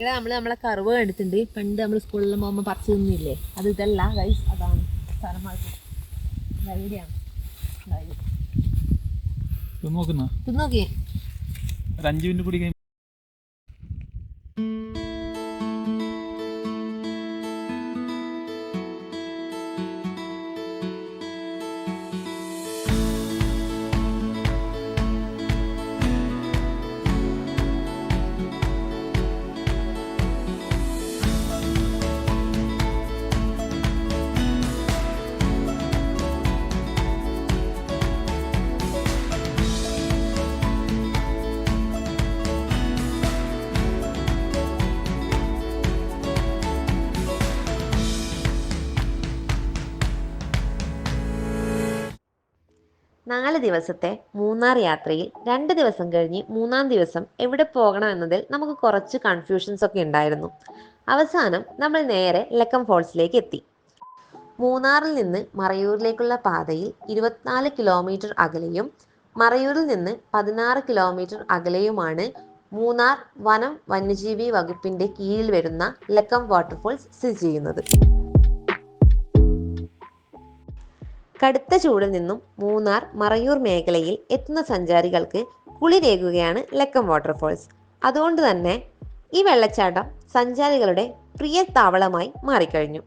ഇവിടെ നമ്മളെ കർവ് കണ്ടിട്ടുണ്ട്. പണ്ട് നമ്മൾ സ്കൂളിൽ പോകുമ്പോൾ പറിച്ചു തിന്നില്ലേ, അത് ഇതല്ല ഗൈസ്, അതാണ് സ്ഥലം മാറ്റി ഇവിടെയാണ് നോക്കിയേ. ഒരു 5 മിനിറ്റ് കൂടി നാല് ദിവസത്തെ മൂന്നാർ യാത്രയിൽ 2 ദിവസം കഴിഞ്ഞ് 3-ാം ദിവസം എവിടെ പോകണം എന്നതിൽ നമുക്ക് കുറച്ച് കൺഫ്യൂഷൻസ് ഒക്കെ ഉണ്ടായിരുന്നു. അവസാനം നമ്മൾ നേരെ ലക്കം ഫോൾസിലേക്ക് എത്തി. മൂന്നാറിൽ നിന്ന് മറയൂരിലേക്കുള്ള പാതയിൽ 24 കിലോമീറ്റർ അകലെയും മറയൂരിൽ നിന്ന് 16 കിലോമീറ്റർ അകലെയുമാണ് മൂന്നാർ വനം വന്യജീവി വകുപ്പിന്റെ കീഴിൽ വരുന്ന ലക്കം വാട്ടർഫോൾസ് സ്ഥിതി ചെയ്യുന്നത്. കടുത്ത ചൂടിൽ നിന്നും മൂന്നാർ മറയൂർ മേഖലയിൽ എത്തുന്ന സഞ്ചാരികൾക്ക് കുളിരേകുകയാണ് ലക്കം വാട്ടർഫോൾസ്. അതുകൊണ്ട് തന്നെ ഈ വെള്ളച്ചാട്ടം സഞ്ചാരികളുടെ പ്രിയ താവളമായി മാറിക്കഴിഞ്ഞു.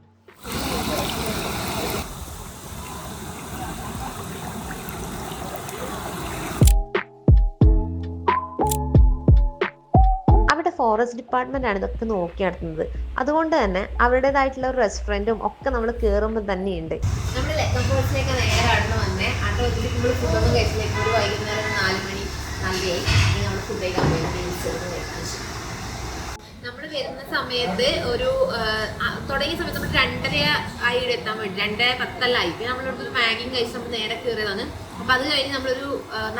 ഫോറസ്റ്റ് ഡിപ്പാർട്ട്മെന്റ് ആണ് ഇതൊക്കെ നോക്കി നടത്തുന്നത്. അതുകൊണ്ട് തന്നെ അവരുടേതായിട്ടുള്ള ഒരു റെസ്റ്റോറൻറ്റും ഒക്കെ നമ്മൾ കയറുമ്പോൾ തന്നെയുണ്ട്. നമ്മൾ ലക്കം ഫോൾസിലേക്ക് നേരെ അടുത്ത് വന്നേ അവിടെ ഒത്തിരി നമ്മൾ ഫുഡൊന്നും കഴിച്ചിലേക്ക് ഒരു വൈകുന്നേരം 4 മണി 4:30 നമ്മൾ ഫുഡ് കഴിക്കാൻ പോയി. നമ്മൾ വരുന്ന സമയത്ത് ഒരു തുടങ്ങിയ സമയത്ത് നമ്മൾ 2:30 ആയി ഇവിടെ എത്താൻ വേണ്ടി 2:10 പിന്നെ നമ്മളിവിടെ ഒരു മാഗിയും കഴിച്ച് നമ്മൾ നേരെ കയറിയതാണ്. അപ്പോൾ അത് കഴിഞ്ഞ് നമ്മളൊരു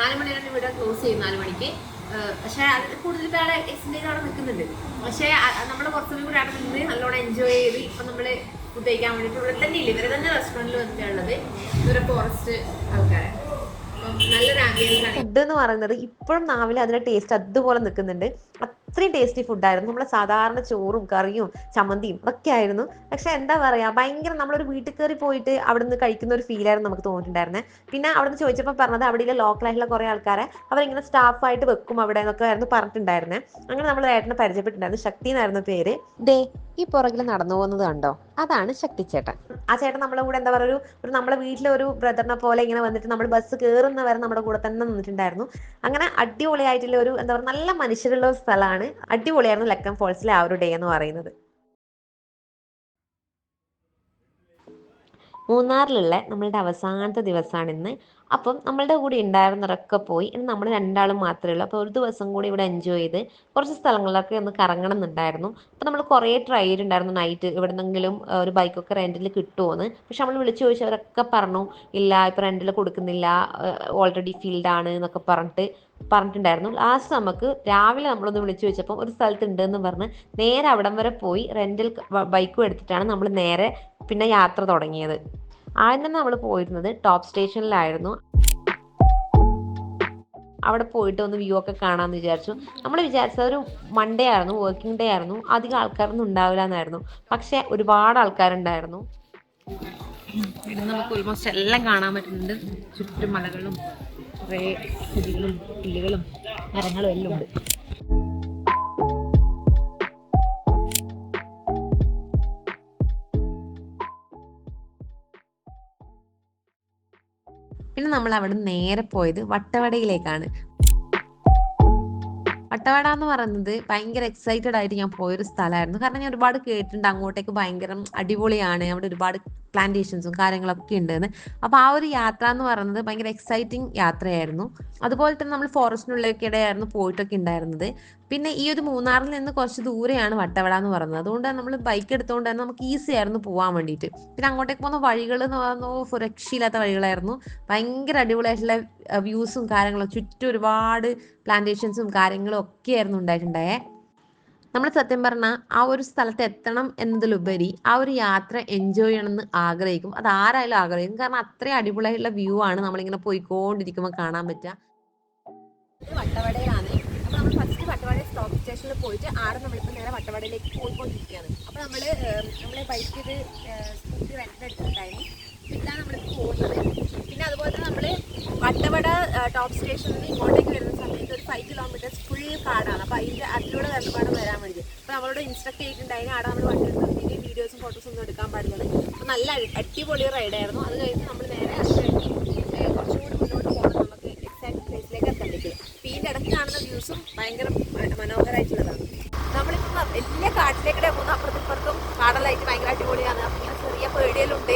4 മണി വരെ ഇവിടെ ക്ലോസ് ചെയ്യും 4 മണിക്ക്. പക്ഷെ അതിൽ കൂടുതൽ പേരെ എക്സ്റ്റൻഡ് അവിടെ നിൽക്കുന്നുണ്ട്. പക്ഷേ നമ്മൾ കുറച്ചുകൂടി കൂടി അവിടെ നിന്ന് നല്ലോണം എൻജോയ് ചെയ്ത് ഇപ്പം നമ്മൾ ഫുഡ് കഴിക്കാൻ വേണ്ടിയിട്ട് ഇവിടെ തന്നെ ഇല്ല, ഇവരെ തന്നെ റെസ്റ്റോറൻറ്റിൽ വന്നിട്ടുള്ളത് ഇവരെ ഫോറസ്റ്റ് ആൾക്കാരെ. നല്ലൊരു ആംബിയൻസ് ആണ്. ഫുഡ് എന്ന് പറയുന്നത് ഇപ്പോഴും നാവിൽ അതിന്റെ ടേസ്റ്റ് അതുപോലെ നിൽക്കുന്നുണ്ട്. അത്രയും ടേസ്റ്റി ഫുഡായിരുന്നു. നമ്മളെ സാധാരണ ചോറും കറിയും ചമ്മന്തിയും ഒക്കെ ആയിരുന്നു. പക്ഷെ എന്താ പറയാ, ഭയങ്കര നമ്മളൊരു വീട്ടിൽ കയറി പോയിട്ട് അവിടെ നിന്ന് കഴിക്കുന്ന ഒരു ഫീലായിരുന്നു നമുക്ക് തോന്നിയിട്ടുണ്ടായിരുന്നത്. പിന്നെ അവിടെ നിന്ന് ചോദിച്ചപ്പോൾ പറഞ്ഞത് അവിടെയുള്ള ലോക്കലായിട്ടുള്ള കുറെ ആൾക്കാരെ അവരിങ്ങനെ സ്റ്റാഫായിട്ട് വെക്കും അവിടെ എന്നൊക്കെ ആയിരുന്നു പറഞ്ഞിട്ടുണ്ടായിരുന്നത്. അങ്ങനെ നമ്മൾ ഏട്ടനെ പരിചയപ്പെട്ടിട്ടുണ്ടായിരുന്നു. ശക്തി എന്നായിരുന്നു പേര്. ദേ ഈ പുറകിൽ നടന്നു പോകുന്നത് കണ്ടോ, അതാണ് ശക്തി ചേട്ടൻ. ആ ചേട്ടൻ നമ്മളെ കൂടെ എന്താ പറയുക, ഒരു നമ്മളെ വീട്ടിലെ ഒരു ബ്രദറിനെ പോലെ ഇങ്ങനെ വന്നിട്ട് നമ്മൾ ബസ് കയറുന്ന വരെ നമ്മുടെ കൂടെ തന്നെ നിന്നിട്ടുണ്ടായിരുന്നു. അങ്ങനെ അടിപൊളിയായിട്ടുള്ള ഒരു എന്താ പറയുക, നല്ല മനുഷ്യരുള്ള ഒരു സ്ഥലമാണ്. അടിപൊളിയായിരുന്നു ലക്കം ഫോൾസിലെ ആ ഒരു ഡേ എന്ന് പറയുന്നത്. മൂന്നാറിലുള്ള നമ്മളുടെ അവസാനത്തെ ദിവസമാണ് ഇന്ന്. അപ്പം നമ്മളുടെ കൂടെ ഉണ്ടായിരുന്നവരൊക്കെ പോയി. ഇനി നമ്മൾ 2 ആളും മാത്രമേ ഉള്ളൂ. അപ്പോൾ ഒരു ദിവസം കൂടി ഇവിടെ എൻജോയ് ചെയ്ത് കുറച്ച് സ്ഥലങ്ങളിലൊക്കെ ഒന്ന് കറങ്ങണം എന്നുണ്ടായിരുന്നു. അപ്പോൾ നമ്മൾ കുറേ ട്രൈ ചെയ്തിട്ടുണ്ടായിരുന്നു നൈറ്റ് എവിടെന്നെങ്കിലും ഒരു ബൈക്കൊക്കെ റെൻറ്റിൽ കിട്ടുമോയെന്ന്. പക്ഷെ നമ്മൾ വിളിച്ചു ചോദിച്ചവരൊക്കെ പറഞ്ഞു ഇല്ല, ഇപ്പോൾ റെൻറ്റിൽ കൊടുക്കുന്നില്ല, ഓൾറെഡി ഫീൽഡ് ആണ് എന്നൊക്കെ പറഞ്ഞിട്ടുണ്ടായിരുന്നു. ലാസ്റ്റ് നമുക്ക് രാവിലെ നമ്മളൊന്ന് വിളിച്ചു ചോദിച്ചപ്പോൾ ഒരു സ്ഥലത്ത് ഉണ്ടെന്ന് പറഞ്ഞ് നേരെ അവിടം വരെ പോയി റെൻറ്റിൽ ബൈക്കും എടുത്തിട്ടാണ് നമ്മൾ നേരെ പിന്നെ യാത്ര തുടങ്ങിയത്. ആദ്യം തന്നെ നമ്മൾ പോയിരുന്നത് ടോപ്പ് സ്റ്റേഷനിലായിരുന്നു. അവിടെ പോയിട്ട് ഒന്ന് വ്യൂ ഒക്കെ കാണാമെന്ന് വിചാരിച്ചു. നമ്മൾ വിചാരിച്ചത് ഒരു മൺഡേ ആയിരുന്നു, വർക്കിംഗ് ഡേ ആയിരുന്നു, അധികം ആൾക്കാരൊന്നും ഉണ്ടാവില്ല എന്നായിരുന്നു. പക്ഷെ ഒരുപാട് ആൾക്കാരുണ്ടായിരുന്നു. ഇവിടെ നമുക്ക് ഓൾമോസ്റ്റ് എല്ലാം കാണാൻ പറ്റുന്നുണ്ട്. ചുറ്റും മലകളും കുറേ ചെടികളും പുല്ലുകളും മരങ്ങളും എല്ലാം ഉണ്ട്. പിന്നെ നമ്മൾ അവിടെ നേരെ പോയത് വട്ടവടയിലേക്കാണ്. വട്ടവട എന്ന് പറയുന്നത് ഭയങ്കര എക്സൈറ്റഡ് ആയിട്ട് ഞാൻ പോയൊരു സ്ഥലമായിരുന്നു. കാരണം ഞാൻ ഒരുപാട് കേട്ടിട്ടുണ്ട് അങ്ങോട്ടേക്ക് ഭയങ്കര അടിപൊളിയാണ്, അവിടെ ഒരുപാട് പ്ലാന്റേഷൻസും കാര്യങ്ങളൊക്കെ ഉണ്ടെന്ന്. അപ്പോൾ ആ ഒരു യാത്ര എന്ന് പറയുന്നത് ഭയങ്കര എക്സൈറ്റിംഗ് യാത്രയായിരുന്നു. അതുപോലെ തന്നെ നമ്മൾ ഫോറസ്റ്റിനുള്ളിലേക്കിടെയായിരുന്നു പോയിട്ടൊക്കെ ഉണ്ടായിരുന്നത്. പിന്നെ ഈ ഒരു മൂന്നാറിൽ നിന്ന് കുറച്ച് ദൂരെയാണ് വട്ടവട എന്ന് പറയുന്നത്. അതുകൊണ്ട് നമ്മൾ ബൈക്ക് എടുത്തുകൊണ്ട് തന്നെ നമുക്ക് ഈസി ആയിരുന്നു പോകാൻ വേണ്ടിയിട്ട്. പിന്നെ അങ്ങോട്ടേക്ക് പോകുന്ന വഴികൾ എന്ന് പറയുന്നത് രക്ഷയില്ലാത്ത വഴികളായിരുന്നു. ഭയങ്കര അടിപൊളിയായിട്ടുള്ള വ്യൂസും കാര്യങ്ങളും, ചുറ്റും ഒരുപാട് പ്ലാന്റേഷൻസും കാര്യങ്ങളും ഒക്കെ ആയിരുന്നു ഉണ്ടായിട്ടുണ്ടായേ. നമ്മൾ സത്യം പറഞ്ഞാൽ ആ ഒരു സ്ഥലത്ത് എത്തണം എന്നതിലുപരി ആ ഒരു യാത്ര എൻജോയ് ചെയ്യണമെന്ന് ആഗ്രഹിക്കും. അത് ആരായാലും ആഗ്രഹിക്കും. കാരണം അത്രയും അടിപൊളിയായിട്ടുള്ള വ്യൂ ആണ് നമ്മളിങ്ങനെ പോയിക്കൊണ്ടിരിക്കുമ്പോൾ കാണാൻ പറ്റുക. വട്ടവടയിലാണ്. അപ്പോൾ നമ്മൾ ഫസ്റ്റ് വട്ടവടയിൽ സ്റ്റോപ്പ് സ്റ്റേഷനിൽ പോയിട്ട് ആടെ നമ്മളിപ്പോൾ നേരെ വട്ടവടയിലേക്ക് പോയിക്കൊണ്ടിരിക്കുകയാണ്. അപ്പോൾ നമ്മളെ ബൈക്ക് ഇത് സ്കൂട്ടി റെൻ്റ് എടുത്തിട്ടുണ്ടായിരുന്നു. ഇതാണ് നമ്മളിപ്പോൾ പോകുന്നത്. പിന്നെ അതുപോലെ തന്നെ നമ്മൾ വട്ടവട ടോപ്പ് സ്റ്റേഷനിൽ നിന്ന് ഇങ്ങോട്ടേക്ക് വരുന്ന സമയത്ത് ഒരു 5 കിലോമീറ്റേഴ്സ് ഫുൾ കാടാണ്. അപ്പോൾ അതിലൂടെ വേണം വരാൻ വേണ്ടി. അപ്പോൾ നമ്മളോട് ഇൻസ്ട്രക്ട് ചെയ്തിട്ടുണ്ടായിരുന്നു ആടെ നമ്മൾ വണ്ടി എടുത്തിട്ട് വീഡിയോസും ഫോട്ടോസും ഒന്നും എടുക്കാൻ പാടില്ല. അപ്പോൾ നല്ല അടിപൊളി റൈഡായിരുന്നു. അത് കഴിഞ്ഞ് നമ്മൾ നേരെ കുറച്ചുകൂടി മുന്നോട്ട് പോകണം, നമുക്ക് എക്സാക്ട് പ്ലേസിലേക്ക് എത്തേണ്ടത്. ഇതിൻ്റെ ഇടയ്ക്ക് കാണുന്ന വ്യൂസും ഭയങ്കര മനോഹരമായിട്ടുള്ളതാണ്. നമ്മളിപ്പോൾ വലിയ കാട്ടിലേക്കിടെ പോകുന്ന അപ്പുറത്തിപ്പുറത്തും കാടലായിട്ട് ഭയങ്കര അടിപൊളിയാണ്. പിന്നെ ചെറിയ പേടിയലുണ്ട്,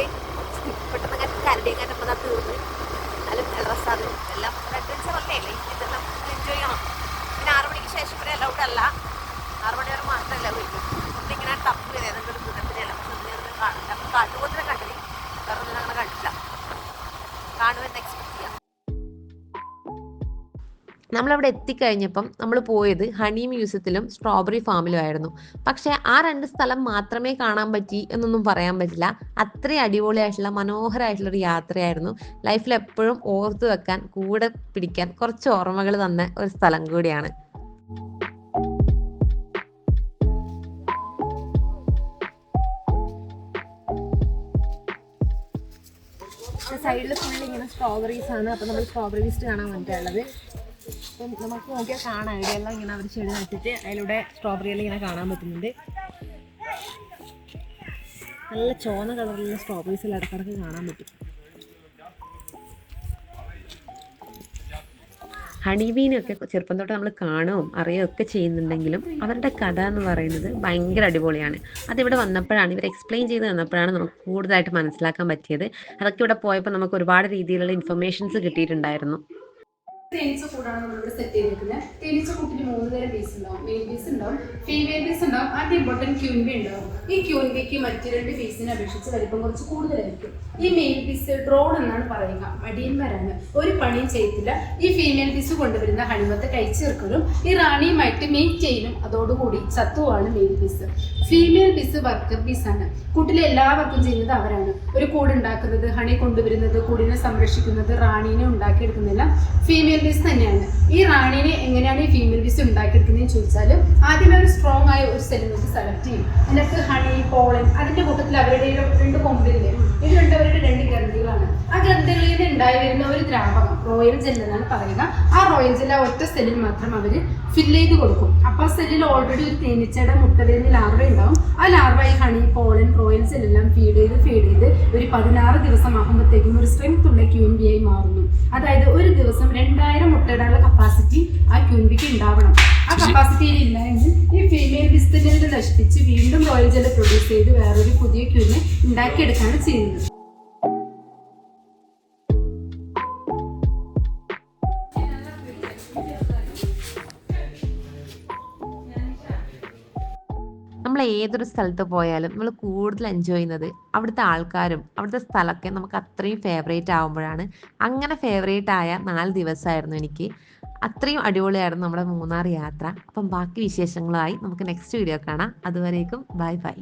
പെട്ടെന്ന് കരടിയും കണ്ടപ്പോൾ തീർന്ന്. എന്നാലും നല്ല രസമാണ്. എല്ലാം അഡ്വഞ്ചർ അല്ലേ, ഇതെല്ലാം എൻജോയ് ചെയ്യണം. പിന്നെ 6 മണിക്ക് ശേഷം വരെ അലൗഡ് അല്ല, 6 മണി വരെ മാത്രമല്ല വീട്ടിൽ. ഇങ്ങനെ ടപ്പ് വരെ ഏതെങ്കിലും ഒരു കൂട്ടത്തിലല്ല കാണില്ല. അപ്പോൾ കാട്ടുപോത്തിനെ കണ്ടില്ല, വേറെ ഒന്നും അങ്ങനെ കണ്ടില്ല. കാണുമെന്ന് എക്സ്പെക്ട് ചെയ്യാം. നമ്മളവിടെ എത്തിക്കഴിഞ്ഞപ്പം നമ്മൾ പോയത് ഹണി മ്യൂസിയത്തിലും സ്ട്രോബെറി ഫാമിലും ആയിരുന്നു. പക്ഷേ ആ 2 സ്ഥലം മാത്രമേ കാണാൻ പറ്റി എന്നൊന്നും പറയാൻ പറ്റില്ല. അത്രയും അടിപൊളിയായിട്ടുള്ള മനോഹരമായിട്ടുള്ളൊരു യാത്രയായിരുന്നു. ലൈഫിൽ എപ്പോഴും ഓർത്തു വെക്കാൻ, കൂടെ പിടിക്കാൻ കുറച്ച് ഓർമ്മകൾ തന്ന ഒരു സ്ഥലം കൂടിയാണ്. സൈഡിൽ ഫുള്ള് ഇങ്ങനെ സ്ട്രോബെറീസ് ആണ്. അപ്പോൾ നമ്മൾ സ്ട്രോബെറി ഫീസ്റ്റ് കാണാൻ വേണ്ടിയിട്ടുള്ളത്. അപ്പം നമുക്ക് നോക്കിയാൽ കാണാം, ഇവിടെയെല്ലാം ഇങ്ങനെ അവർ ചെടി നട്ടിട്ട് അതിലൂടെ സ്ട്രോബെറി എല്ലാം ഇങ്ങനെ കാണാൻ പറ്റുന്നുണ്ട്. നല്ല ചുവന്ന കളറിലുള്ള സ്ട്രോബെറീസ് എല്ലാം ഇടക്കിടക്ക് കാണാൻ പറ്റും. ഹണി ബീനൊക്കെ ചെറുപ്പം തൊട്ട് നമ്മൾ കാണുകയും അറിയുകയൊക്കെ ചെയ്യുന്നുണ്ടെങ്കിലും അവരുടെ കഥ എന്ന് പറയുന്നത് ഭയങ്കര അടിപൊളിയാണ്. അതിവിടെ വന്നപ്പോഴാണ്, ഇവർ എക്സ്പ്ലെയിൻ ചെയ്ത് തന്നപ്പോഴാണ് നമുക്ക് കൂടുതലായിട്ട് മനസ്സിലാക്കാൻ പറ്റിയത്. അതൊക്കെ ഇവിടെ പോയപ്പോൾ നമുക്ക് ഒരുപാട് രീതിയിലുള്ള ഇൻഫർമേഷൻസ് കിട്ടിയിട്ടുണ്ടായിരുന്നു. തേനീച്ച കൂടാണ് നമ്മളിവിടെ സെറ്റ് ചെയ്തിരിക്കുന്നത്. തേനീച്ച കൂട്ടിന് 3 തരം പീസ് ഉണ്ടാവും. മെയിൽ പീസ് ഉണ്ടാവും, ഫീമെയിൽ പീസ് ഉണ്ടാവും, ആൻഡ് ഇമ്പോർട്ടൻറ്റ് ക്യൂൻബി ഉണ്ടാവും. ഈ ക്യൂൻബിക്ക് മറ്റ് 2 പീസിനെ അപേക്ഷിച്ച് വലിപ്പം കുറച്ച് കൂടുതലായിരിക്കും. ഈ മെയിൽ പീസ് ഡ്രോൺ എന്നാണ് പറയുക, മടിയന്മാരാണ്, ഒരു പണിയും ചെയ്യത്തില്ല. ഈ ഫീമെയിൽ പീസ് കൊണ്ടുവരുന്ന ഹണിമത്തെ കഴിച്ചേർക്കലും ഈ റാണിയുമായിട്ട് മീറ്റ് ചെയ്യലും അതോടുകൂടി ചത്തുവാണ് male bees. Female bees worker പീസാണ്. കൂട്ടിലെ എല്ലാ വർക്കും ചെയ്യുന്നത് അവരാണ്. ഒരു കൂട് ഉണ്ടാക്കുന്നത്, ഹണി കൊണ്ടുവരുന്നത്, കൂടിനെ സംരക്ഷിക്കുന്നത്, റാണീനെ ഉണ്ടാക്കിയെടുക്കുന്നില്ല ഫീമെയിൽ പീസ് തന്നെയാണ്. ഈ റാണീനെ എങ്ങനെയാണ് ഈ ഫീമെയിൽ പീസ് ഉണ്ടാക്കിയെടുക്കുന്നതെന്ന് ചോദിച്ചാൽ ആദ്യമേ ഒരു സ്ട്രോങ് ആയ ഒരു സെല്ലിൽ നിന്ന് സെലക്ട് ചെയ്യും. അതിനകത്ത് ഹണി, പോളൻ, അതിൻ്റെ കൂട്ടത്തിൽ അവരുടെ 2 കൊമ്പില്ലേ, ഇത് അവരുടെ 2 ഗ്രന്ഥികളാണ്. ആ ഗ്രന്ഥികളിൽ നിന്ന് ഉണ്ടായി വരുന്ന ഒരു ദ്രാവകം റോയൽ ജെൽ എന്നാണ് പറയുക. ആ റോയൽ ജെൽ ആ ഒറ്റ സെല്ലിൽ മാത്രം അവർ ഫില്ല് ചെയ്ത് കൊടുക്കും. അപ്പോൾ ആ സെല്ലിൽ ഓൾറെഡി ഒരു തേനീച്ചയുടെ മുട്ട വരുന്ന ലാർവ ഉണ്ടാവും. ആ ലാർവ ഈ ഹണി, പോളൻ, റോയൽ ജെല്ലെല്ലാം ഫീഡ് ചെയ്ത് ഒരു 16 ദിവസം ആകുമ്പോഴത്തേക്കും ഒരു സ്ട്രെങ്ത് ഉള്ള ക്യൂൻബിയായി മാറുന്നു. അതായത് ഒരു ദിവസം 2000 മുട്ടയിടാനുള്ള കപ്പാസിറ്റി ആ ക്യൂൻബിക്ക് ഉണ്ടാവണം. ആ കപ്പാസിറ്റിയിൽ ഇല്ലെങ്കിൽ ഈ ഫീമെയിൽ ബിസ്തനിൽ നശിപ്പിച്ച് വീണ്ടും റോയൽ ജെല്ല് പ്രൊഡ്യൂസ് ചെയ്ത് വേറൊരു പുതിയ ക്യൂനെ ഉണ്ടാക്കിയെടുക്കുകയാണ് ചെയ്യുന്നത്. നമ്മൾ ഏതൊരു സ്ഥലത്ത് പോയാലും നമ്മൾ കൂടുതൽ എൻജോയ് ചെയ്യുന്നത് അവിടുത്തെ ആൾക്കാരും അവിടുത്തെ സ്ഥലമൊക്കെ നമുക്ക് അത്രയും ഫേവറേറ്റ് ആകുമ്പോഴാണ്. അങ്ങനെ ഫേവറേറ്റ് ആയ 4 ദിവസമായിരുന്നു എനിക്ക്. അത്രയും അടിപൊളിയായിരുന്നു നമ്മുടെ മൂന്നാർ യാത്ര. അപ്പം ബാക്കി വിശേഷങ്ങളുമായി നമുക്ക് നെക്സ്റ്റ് വീഡിയോ കാണാം. അതുവരേക്കും ബൈ ബൈ.